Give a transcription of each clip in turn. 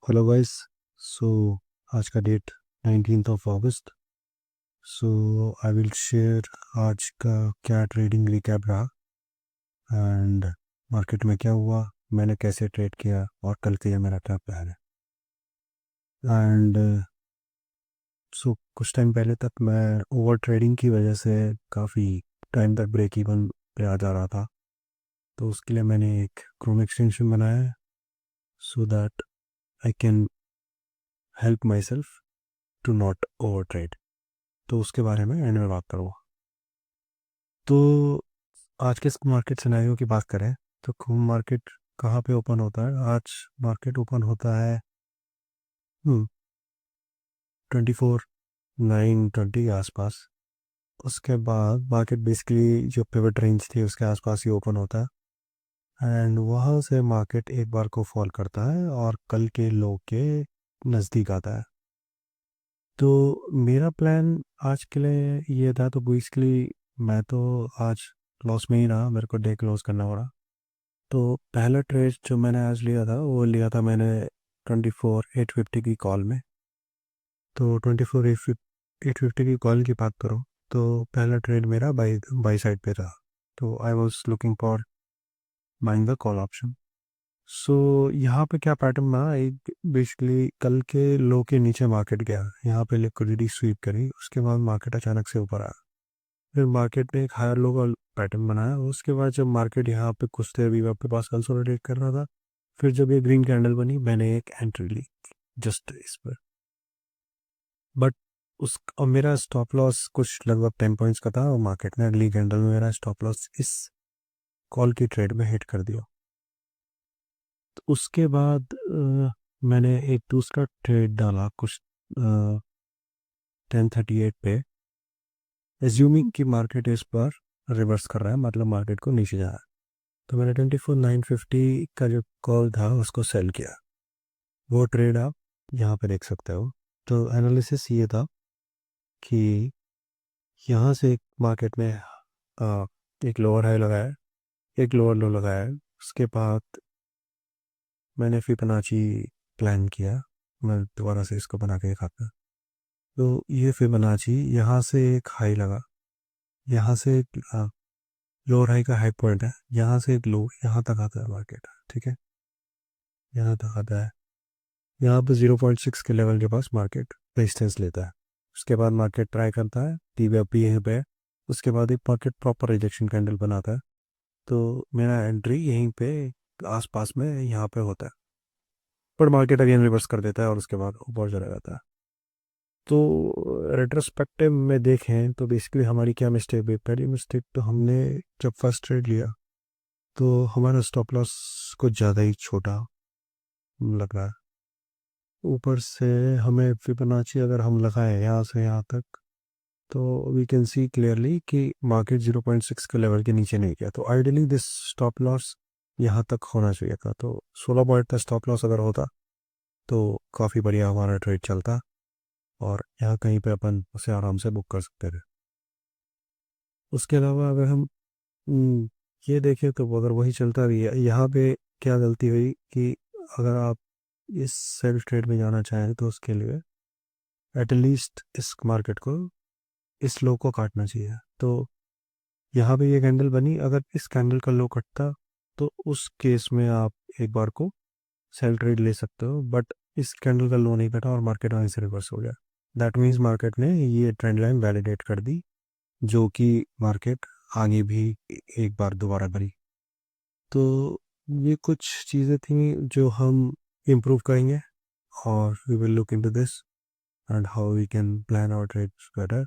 Hello guys. So आज का date 19 अगस्त। सो आई विल शेयर आज का क्या ट्रेडिंग रिकैप रहा एंड मार्केट में क्या हुआ, मैंने कैसे ट्रेड किया और कल के लिए मेरा क्या प्लान है। एंड सो कुछ टाइम पहले तक मैं ओवर ट्रेडिंग की वजह से काफ़ी टाइम तक ब्रेक इवन पे आ जा रहा था। तो उसके लिए मैंने एक क्रोम एक्सटेंशन बनाया है so that I can help myself to not over trade. तो उसके बारे में एंड में बात करूँगा। तो आज के मार्केट सिनेरियो की बात करें तो खून मार्केट कहाँ पे ओपन होता है। आज मार्केट ओपन होता है 24/9/20 के आसपास। उसके बाद मार्केट बेसिकली जो पिवट रेंज थी उसके आसपास ही ओपन होता है एंड वहाँ से मार्केट एक बार को फॉल करता है और कल के लो के नज़दीक आता है। तो मेरा प्लान आज के लिए ये था। तो बेसिकली मैं तो आज लॉस में ही रहा, मेरे को डे क्लोज करना पड़ा। तो पहला ट्रेड जो मैंने आज लिया था वो लिया था मैंने 24/850 की कॉल में। तो 24/850 की कॉल की बात करूँ तो पहला ट्रेड मेरा बाई बाई साइड पे था। तो I was looking for buying the call option. So यहाँ पे क्या पैटर्न बना, एक बेसिकली कल के लो के नीचे मार्केट गया, यहाँ पे लिक्विडिटी स्वीप करी, उसके बाद मार्केट अचानक से ऊपर आया। फिर मार्केट ने एक हायर लो का पैटर्न बनाया। उसके बाद जब मार्केट यहाँ पे कुछ देर भी आपके पास कंसोलिडेट कर रहा था, फिर जब ये ग्रीन कैंडल बनी मैंने एक एंट्री ली जस्ट इस पर। बट उस और मेरा स्टॉप लॉस कुछ लगभग 10 पॉइंट्स का था और मार्केट ने अगली कैंडल में मेरा स्टॉप लॉस इस कॉल की ट्रेड में हिट कर दिया। तो उसके बाद मैंने एक दूसरा ट्रेड डाला कुछ 10:38 पे, एज्यूमिंग कि मार्केट इस बार रिवर्स कर रहा है, मतलब मार्केट को नीचे जा रहा है। तो मैंने 24/950 का जो कॉल था उसको सेल किया। वो ट्रेड आप यहाँ पे देख सकते हो। तो एनालिसिस ये था कि यहाँ से एक मार्केट में एक लोअर हाई लगाया, एक लोअर लो लगाया। उसके बाद मैंने फिबोनाची प्लान किया, मैं दोबारा से इसको बना के दिखाता। तो ये फिबोनाची यहाँ से एक हाई लगा, यहाँ से एक लोअर हाई का हाई पॉइंट है, यहाँ से एक लो, यहाँ तक आता है मार्केट, ठीक है, यहाँ तक आता है। यहाँ पे 0.6 के लेवल के पास मार्केट रेजिस्टेंस लेता है। उसके बाद मार्केट ट्राई करता है, टी वी अप यहीं पे है। उसके बाद एक मार्केट प्रॉपर रिजेक्शन कैंडल बनाता है। तो मेरा एंट्री यहीं पे आसपास में यहाँ पे होता है, पर मार्केट अगेन रिवर्स कर देता है और उसके बाद ऊपर चला जाता है। तो रेट्रोस्पेक्टिव में देखें तो बेसिकली हमारी क्या मिस्टेक हुई। पहली मिस्टेक तो हमने जब फर्स्ट ट्रेड लिया तो हमारा स्टॉप लॉस कुछ ज़्यादा ही छोटा लग रहा है। ऊपर से हमें फिबोनाची अगर हम लगाएं यहाँ से यहाँ तक तो वी कैन सी क्लियरली कि मार्केट 0.6 के लेवल के नीचे नहीं गया। तो आइडियली दिस स्टॉप लॉस यहाँ तक होना चाहिए था। तो 16 पॉइंट का स्टॉप लॉस अगर होता तो काफ़ी बढ़िया हमारा ट्रेड चलता और यहाँ कहीं पे अपन उसे आराम से बुक कर सकते थे। उसके अलावा अगर हम ये देखें तो अगर वही चलता भी है, यहाँ पे क्या गलती हुई कि अगर आप इस सेल ट्रेड में जाना चाहें तो उसके लिए एटलीस्ट इस मार्केट को इस लो को काटना चाहिए। तो यहाँ पे ये कैंडल बनी, अगर इस कैंडल का लो कटता तो उस केस में आप एक बार को सेल ट्रेड ले सकते हो। बट इस कैंडल का लो नहीं कटा और मार्केट वहीं से रिवर्स हो गया। दैट मीन्स मार्केट ने ये ट्रेंड लाइन वैलिडेट कर दी, जो कि मार्केट आगे भी एक बार दोबारा करी। तो ये कुछ चीज़ें थी जो हम इम्प्रूव करेंगे और we will look into this and how we can plan our trades better.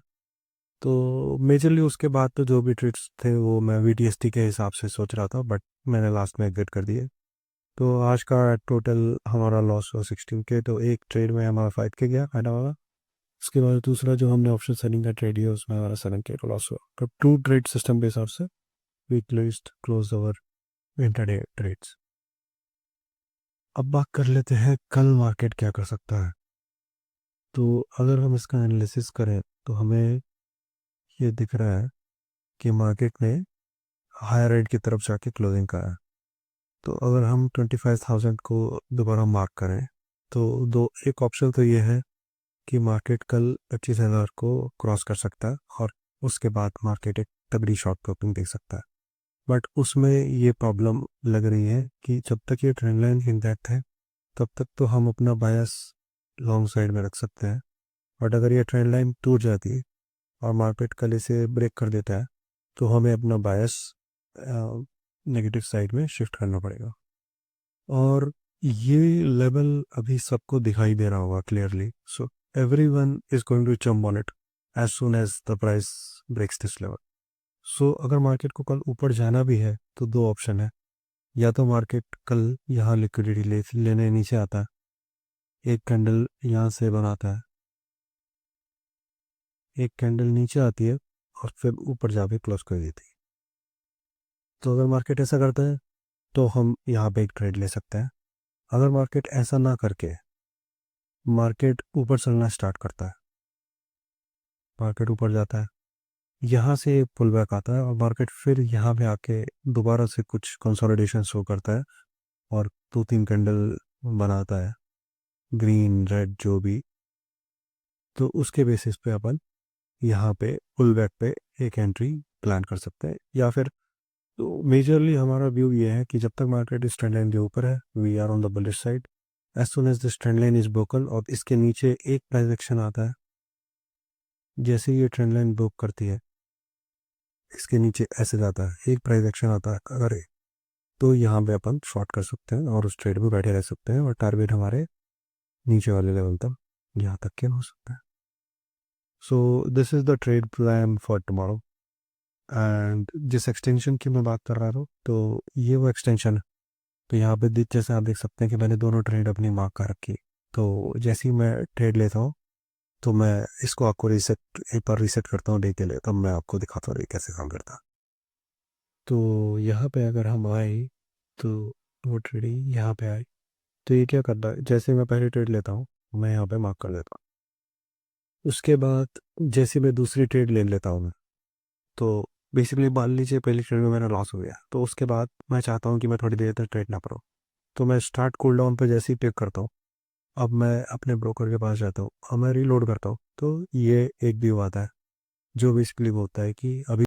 तो मेजरली उसके बाद तो जो भी ट्रेड्स थे वो मैं वीटीएसटी के हिसाब से सोच रहा था, बट मैंने लास्ट में एग्जिट कर दिए। तो आज का टोटल हमारा लॉस हुआ 16 के। तो एक ट्रेड में हमारा 5 के गया फायदा वाला। उसके बाद दूसरा जो हमने ऑप्शन सेलिंग का ट्रेड किया उसमें हमारा 7 के का लॉस हुआ। तो टू ट्रेड सिस्टम के हिसाब से we close our intraday trades. अब बात कर लेते हैं कल मार्केट क्या कर सकता है। तो अगर हम इसका एनालिसिस करें तो हमें ये दिख रहा है कि मार्केट ने हायर रेट की तरफ जाके क्लोजिंग करा है। तो अगर हम 25,000 को दोबारा मार्क करें तो एक ऑप्शन तो ये है कि मार्केट कल 25,000 को क्रॉस कर सकता है और उसके बाद मार्केट एक तगड़ी शॉर्ट टॉपिंग दे सकता है। बट उसमें ये प्रॉब्लम लग रही है कि जब तक ये ट्रेंड लाइन इंटैक्ट है तब तक तो हम अपना बायस लॉन्ग साइड में रख सकते हैं। बट अगर ये ट्रेंड लाइन टूट जाती है और मार्केट कल इसे ब्रेक कर देता है तो हमें अपना बायस नेगेटिव साइड में शिफ्ट करना पड़ेगा। और ये लेवल अभी सबको दिखाई दे रहा होगा clearly. So everyone is going to jump on it as soon as the price breaks this level. सो अगर मार्केट को कल ऊपर जाना भी है तो दो ऑप्शन है, या तो मार्केट कल यहाँ लिक्विडिटी लेने नीचे आता है, एक कैंडल यहाँ से बनाता है, एक कैंडल नीचे आती है और फिर ऊपर जाके क्लोज कर देती है। तो अगर मार्केट ऐसा करता है तो हम यहाँ पे एक ट्रेड ले सकते हैं। अगर मार्केट ऐसा ना करके मार्केट ऊपर चलना स्टार्ट करता है, मार्केट ऊपर जाता है, यहाँ से पुल बैक आता है और मार्केट फिर यहाँ पे आके दोबारा से कुछ कंसोलिडेशन शो करता है और 2-3 कैंडल बनाता है, ग्रीन रेड जो भी, तो उसके बेसिस पे अपन यहाँ पे पुल बैक पे एक एंट्री प्लान कर सकते हैं। या फिर तो मेजरली हमारा व्यू ये है कि जब तक मार्केट इस ट्रेंड लाइन के ऊपर है we are on the bullish side. As soon as this trend line is broken और इसके नीचे एक प्राइस एक्शन आता है, जैसे ही ये ट्रेंड लाइन ब्रोक करती है इसके नीचे ऐसे जाता है, एक प्राइस एक्शन आता है अगर तो यहाँ पे अपन शॉर्ट कर सकते हैं और उस ट्रेड में बैठे रह सकते हैं और टारगेट हमारे नीचे वाले लेवल तक यहाँ तक के हो सकता है। So this is the trade plan for tomorrow. And जिस एक्सटेंशन की मैं बात कर रहा था तो ये वो एक्सटेंशन है। तो यहाँ पे जैसे आप देख सकते हैं कि मैंने दोनों ट्रेड अपनी मार्क कर रखी। तो जैसे ही मैं ट्रेड लेता हूँ तो मैं इसको आपको रीसेट एक बार रीसेट करता हूँ डे के लिए, तब मैं आपको दिखाता हूँ ये कैसे काम करता है। तो यहाँ पे अगर हम आए तो वो ट्रेडिंग यहाँ पे आई, तो ये क्या करता है, जैसे मैं पहले ट्रेड लेता हूँ मैं यहाँ पे मार्क कर देता हूँ। उसके बाद जैसे मैं दूसरी ट्रेड ले लेता हूँ मैं, तो बेसिकली मान लीजिए पहली ट्रेड में मेरा लॉस हो गया, तो उसके बाद मैं चाहता हूँ कि मैं थोड़ी देर तक ट्रेड ना करूँ, तो मैं स्टार्ट कूल डाउन पर जैसे ही क्लिक करता हूँ अब मैं अपने ब्रोकर के पास जाता हूँ और मैं रीलोड करता हूँ। तो ये एक व्यू आता है जो बेसिकली वो होता है कि अभी